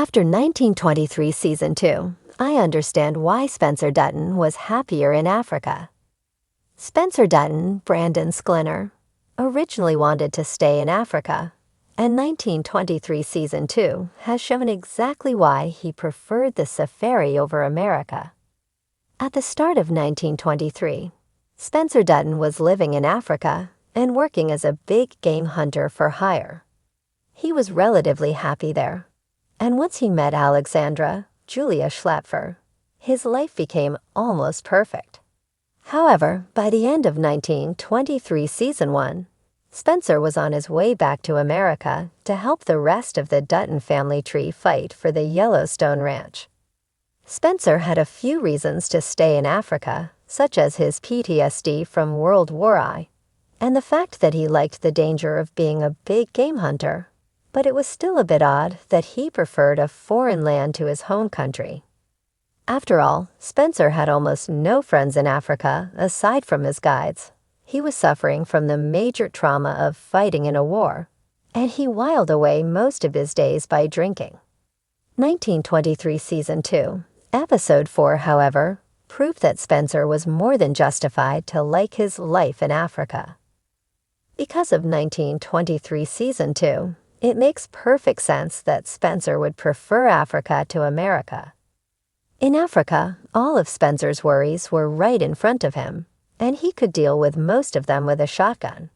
After 1923 Season 2, I understand why Spencer Dutton was happier in Africa. Spencer Dutton, Brandon Sklinner, originally wanted to stay in Africa, and 1923 Season 2 has shown exactly why he preferred the safari over America. At the start of 1923, Spencer Dutton was living in Africa and working as a big game hunter for hire. He was relatively happy there, and once he met Alexandra, Julia Schlapfer, his life became almost perfect. However, by the end of 1923 Season 1, Spencer was on his way back to America to help the rest of the Dutton family tree fight for the Yellowstone ranch. Spencer had a few reasons to stay in Africa, such as his PTSD from World War I, and the fact that he liked the danger of being a big game hunter. But it was still a bit odd that he preferred a foreign land to his home country. After all, Spencer had almost no friends in Africa aside from his guides. He was suffering from the major trauma of fighting in a war, and he whiled away most of his days by drinking. 1923 Season 2, Episode 4, however, proved that Spencer was more than justified to like his life in Africa. Because of 1923 Season 2, it makes perfect sense that Spencer would prefer Africa to America. In Africa, all of Spencer's worries were right in front of him, and he could deal with most of them with a shotgun.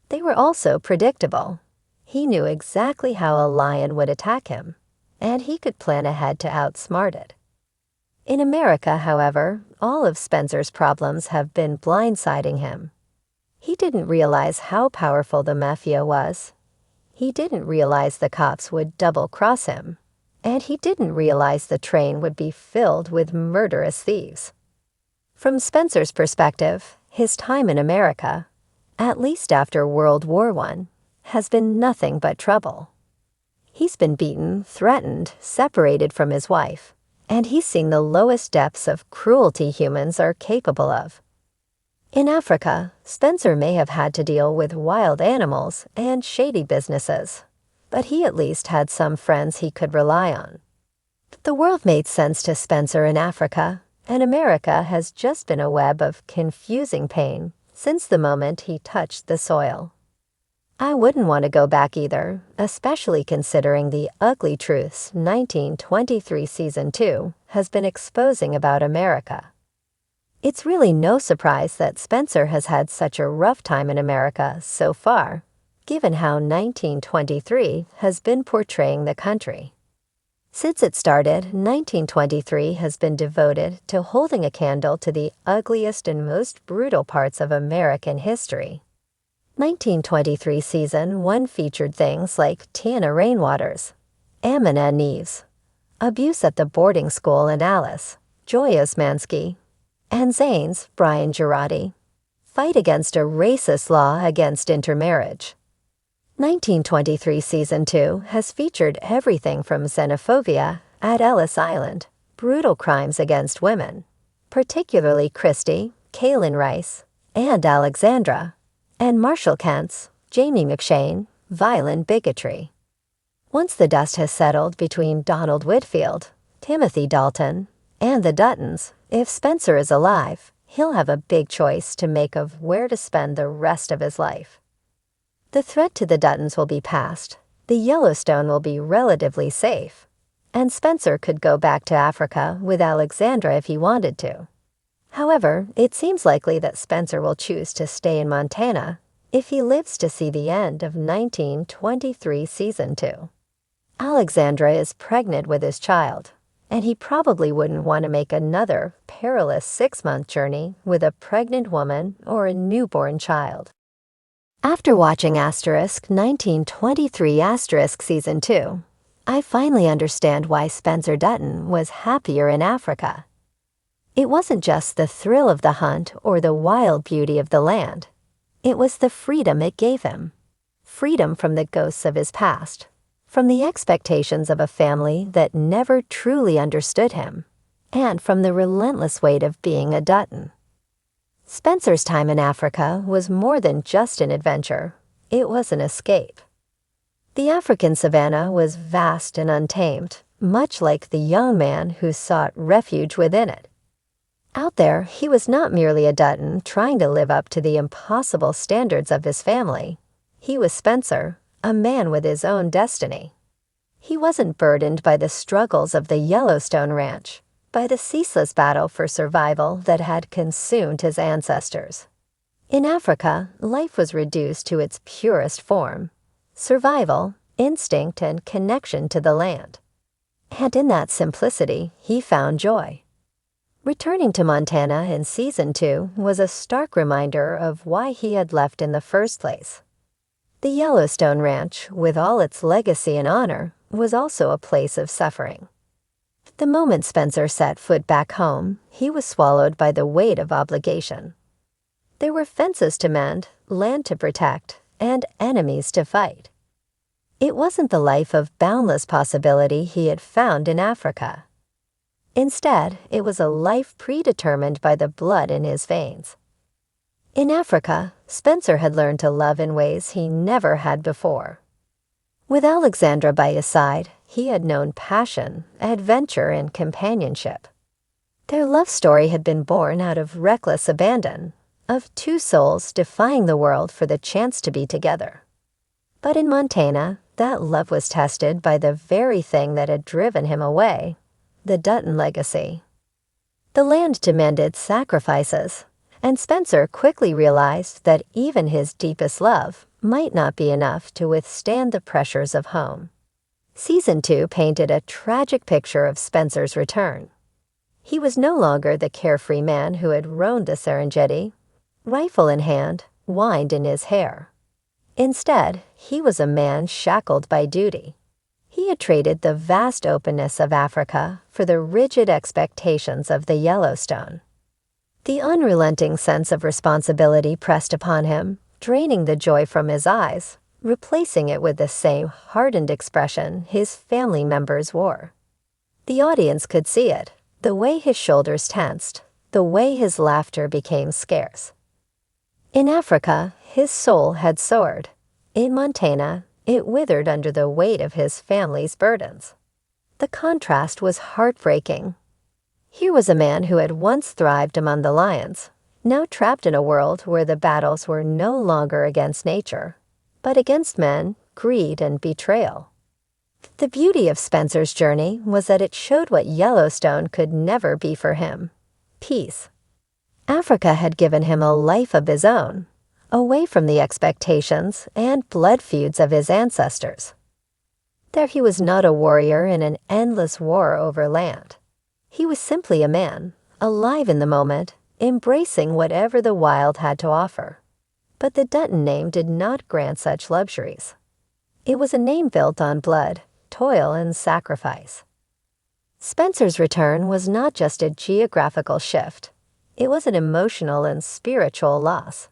They were also predictable. He knew exactly how a lion would attack him, and he could plan ahead to outsmart it. In America, however, all of Spencer's problems have been blindsiding him. He didn't realize how powerful the mafia was. He didn't realize the cops would double-cross him, and he didn't realize the train would be filled with murderous thieves. From Spencer's perspective, his time in America, at least after World War I, has been nothing but trouble. He's been beaten, threatened, separated from his wife, and he's seen the lowest depths of cruelty humans are capable of. In Africa, Spencer may have had to deal with wild animals and shady businesses, but he at least had some friends he could rely on. The world made sense to Spencer in Africa, and America has just been a web of confusing pain since the moment he touched the soil. I wouldn't want to go back either, especially considering the ugly truths 1923 Season 2 has been exposing about America. It's really no surprise that Spencer has had such a rough time in America so far, given how 1923 has been portraying the country. Since it started, 1923 has been devoted to holding a candle to the ugliest and most brutal parts of American history. 1923 Season 1 featured things like Tiana Rainwaters, Amina and Neves, abuse at the boarding school in Alice, Joy Osmansky, and Zane's Brian Girardi, fight against a racist law against intermarriage. 1923 Season 2 has featured everything from xenophobia at Ellis Island, brutal crimes against women, particularly Christy, Kaylin Rice, and Alexandra, and Marshall Kent's, Jamie McShane, violent bigotry. Once the dust has settled between Donald Whitfield, Timothy Dalton, and the Duttons, if Spencer is alive, he'll have a big choice to make of where to spend the rest of his life. The threat to the Duttons will be past, the Yellowstone will be relatively safe, and Spencer could go back to Africa with Alexandra if he wanted to. However, it seems likely that Spencer will choose to stay in Montana if he lives to see the end of 1923 Season 2. Alexandra is pregnant with his child, and he probably wouldn't want to make another perilous 6-month journey with a pregnant woman or a newborn child. After watching ** 1923 * Season 2, I finally understand why Spencer Dutton was happier in Africa. It wasn't just the thrill of the hunt or the wild beauty of the land. It was the freedom it gave him. Freedom from the ghosts of his past, from the expectations of a family that never truly understood him, and from the relentless weight of being a Dutton. Spencer's time in Africa was more than just an adventure. It was an escape. The African savanna was vast and untamed, much like the young man who sought refuge within it. Out there, he was not merely a Dutton trying to live up to the impossible standards of his family. He was Spencer, a man with his own destiny. He wasn't burdened by the struggles of the Yellowstone ranch, by the ceaseless battle for survival that had consumed his ancestors. In Africa, life was reduced to its purest form: survival, instinct, and connection to the land. And in that simplicity, he found joy. Returning to Montana in Season 2 was a stark reminder of why he had left in the first place. The Yellowstone Ranch, with all its legacy and honor, was also a place of suffering. The moment Spencer set foot back home, he was swallowed by the weight of obligation. There were fences to mend, land to protect, and enemies to fight. It wasn't the life of boundless possibility he had found in Africa. Instead, it was a life predetermined by the blood in his veins. In Africa, Spencer had learned to love in ways he never had before. With Alexandra by his side, he had known passion, adventure, and companionship. Their love story had been born out of reckless abandon, of two souls defying the world for the chance to be together. But in Montana, that love was tested by the very thing that had driven him away: the Dutton legacy. The land demanded sacrifices, and Spencer quickly realized that even his deepest love might not be enough to withstand the pressures of home. Season 2 painted a tragic picture of Spencer's return. He was no longer the carefree man who had roamed the Serengeti, rifle in hand, wind in his hair. Instead, he was a man shackled by duty. He had traded the vast openness of Africa for the rigid expectations of the Yellowstone. The unrelenting sense of responsibility pressed upon him, draining the joy from his eyes, replacing it with the same hardened expression his family members wore. The audience could see it, the way his shoulders tensed, the way his laughter became scarce. In Africa, his soul had soared. In Montana, it withered under the weight of his family's burdens. The contrast was heartbreaking. Here was a man who had once thrived among the lions, now trapped in a world where the battles were no longer against nature, but against men, greed, and betrayal. The beauty of Spencer's journey was that it showed what Yellowstone could never be for him: peace. Africa had given him a life of his own, away from the expectations and blood feuds of his ancestors. There he was not a warrior in an endless war over land. He was simply a man, alive in the moment, embracing whatever the wild had to offer. But the Dutton name did not grant such luxuries. It was a name built on blood, toil, and sacrifice. Spencer's return was not just a geographical shift. It was an emotional and spiritual loss.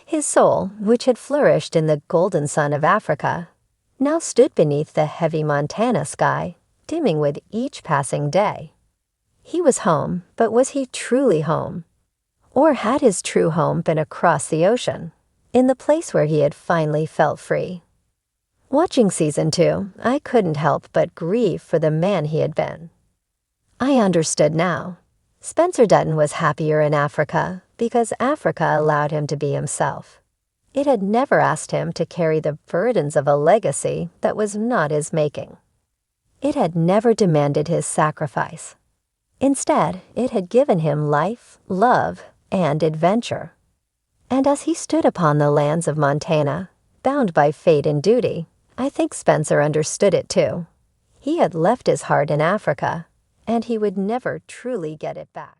His soul, which had flourished in the golden sun of Africa, now stood beneath the heavy Montana sky, dimming with each passing day. He was home, but was he truly home? Or had his true home been across the ocean, in the place where he had finally felt free? Watching Season 2, I couldn't help but grieve for the man he had been. I understood now. Spencer Dutton was happier in Africa because Africa allowed him to be himself. It had never asked him to carry the burdens of a legacy that was not his making. It had never demanded his sacrifice. Instead, it had given him life, love, and adventure. And as he stood upon the lands of Montana, bound by fate and duty, I think Spencer understood it too. He had left his heart in Africa, and he would never truly get it back.